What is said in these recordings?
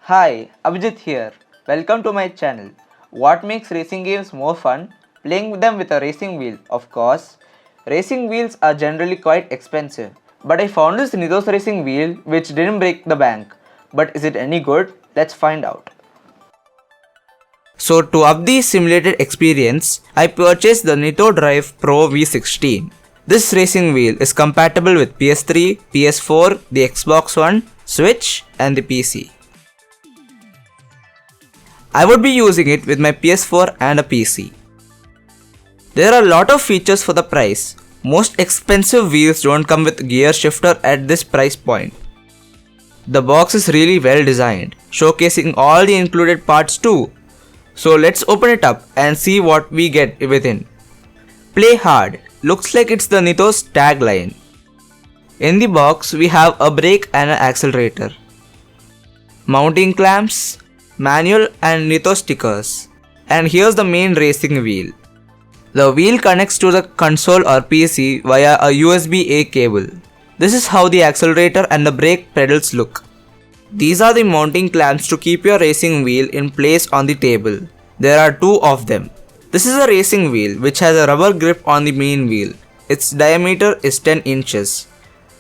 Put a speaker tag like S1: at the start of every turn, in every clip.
S1: Hi, Abhijit here. Welcome to my channel. What makes racing games more fun? Playing them with a racing wheel, of course. Racing wheels are generally quite expensive, but I found this Nitho's racing wheel which didn't break the bank. But is it any good? Let's find out. So to up the simulated experience, I purchased the Nitho Drive Pro V16. This racing wheel is compatible with PS3, PS4, the Xbox One, Switch and the PC. I would be using it with my PS4 and a PC. There are a lot of features for the price. Most expensive wheels don't come with gear shifter at this price point. The box is really well designed, showcasing all the included parts too. So let's open it up and see what we get within. Play hard. Looks like it's the Nitho's tagline. In the box we have a brake and an accelerator, mounting clamps, manual and Nitho stickers. And here's the main racing wheel. The wheel connects to the console or PC via a USB-A cable. This is how the accelerator and the brake pedals look. These are the mounting clamps to keep your racing wheel in place on the table. There are two of them. This is a racing wheel which has a rubber grip on the main wheel. Its diameter is 10 inches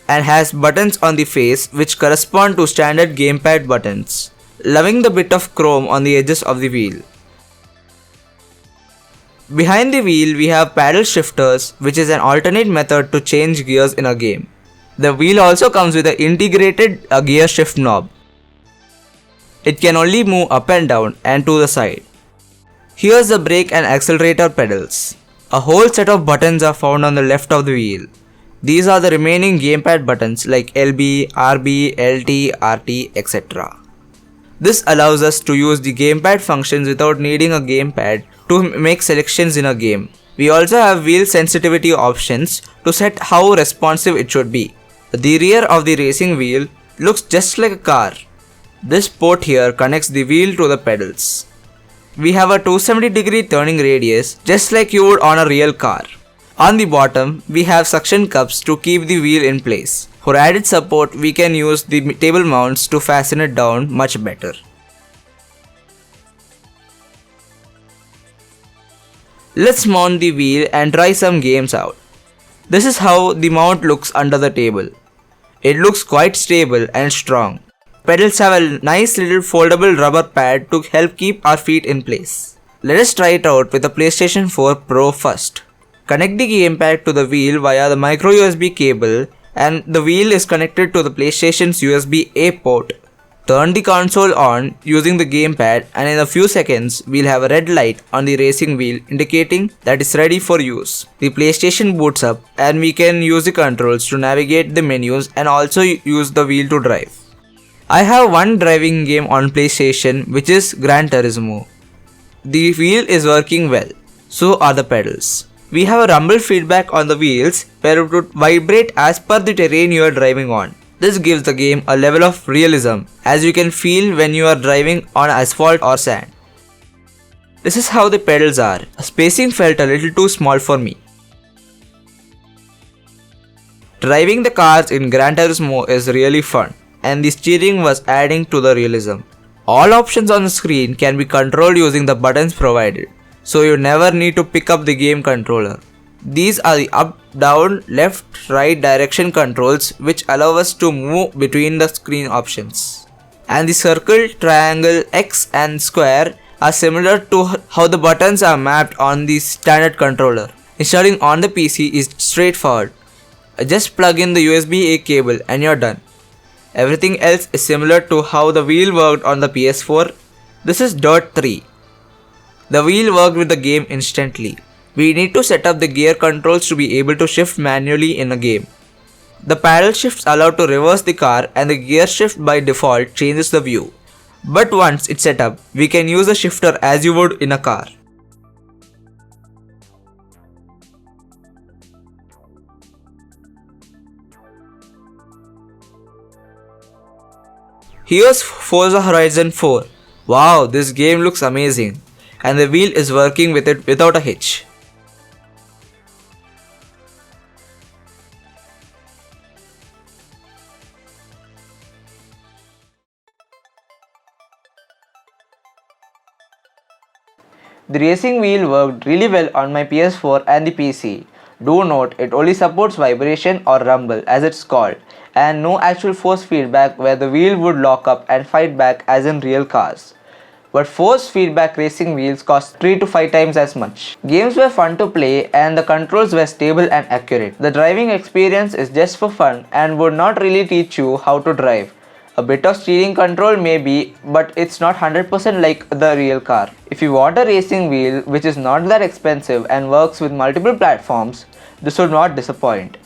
S1: and has buttons on the face which correspond to standard gamepad buttons. Loving the bit of chrome on the edges of the wheel. Behind the wheel we have paddle shifters, which is an alternate method to change gears in a game. The wheel also comes with an integrated gear shift knob. It can only move up and down and to the side. Here's the brake and accelerator pedals. A whole set of buttons are found on the left of the wheel. These are the remaining gamepad buttons like LB, RB, LT, RT, etc. This allows us to use the gamepad functions without needing a gamepad to make selections in a game. We also have wheel sensitivity options to set how responsive it should be. The rear of the racing wheel looks just like a car. This port here connects the wheel to the pedals. We have a 270-degree turning radius just like you would on a real car. On the bottom, we have suction cups to keep the wheel in place. For added support, we can use the table mounts to fasten it down much better. Let's mount the wheel and try some games out. This is how the mount looks under the table. It looks quite stable and strong. Pedals have a nice little foldable rubber pad to help keep our feet in place. Let us try it out with the PlayStation 4 Pro first. Connect the gamepad to the wheel via the micro USB cable and the wheel is connected to the PlayStation's USB-A port. Turn the console on using the gamepad and in a few seconds we'll have a red light on the racing wheel indicating that it's ready for use. The PlayStation boots up and we can use the controls to navigate the menus and also use the wheel to drive. I have one driving game on PlayStation which is Gran Turismo. The wheel is working well, so are the pedals. We have a rumble feedback on the wheels where it would vibrate as per the terrain you are driving on. This gives the game a level of realism as you can feel when you are driving on asphalt or sand. This is how the pedals are. Spacing felt a little too small for me. Driving the cars in Gran Turismo is really fun and the steering was adding to the realism. All options on the screen can be controlled using the buttons provided, so you never need to pick up the game controller. These are the up, down, left, right direction controls which allow us to move between the screen options. And the circle, triangle, X and square are similar to how the buttons are mapped on the standard controller. Installing on the PC is straightforward. Just plug in the USB-A cable and you're done. Everything else is similar to how the wheel worked on the PS4. This is Dirt 3. The wheel worked with the game instantly. We need to set up the gear controls to be able to shift manually in a game. The paddle shifts allow to reverse the car and the gear shift by default changes the view. But once it's set up, we can use the shifter as you would in a car. Here's Forza Horizon 4. Wow, this game looks amazing. And the wheel is working with it without a hitch. The racing wheel worked really well on my PS4 and the PC. Do note it only supports vibration or rumble as it's called, and no actual force feedback where the wheel would lock up and fight back as in real cars. But force feedback racing wheels cost 3 to 5 times as much. Games were fun to play and the controls were stable and accurate. The driving experience is just for fun and would not really teach you how to drive. A bit of steering control maybe, but it's not 100% like the real car. If you want a racing wheel which is not that expensive and works with multiple platforms, this would not disappoint.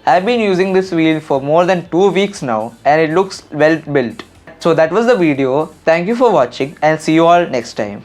S1: I've been using this wheel for more than 2 weeks now and it looks well built. So that was the video. Thank you for watching and see you all next time.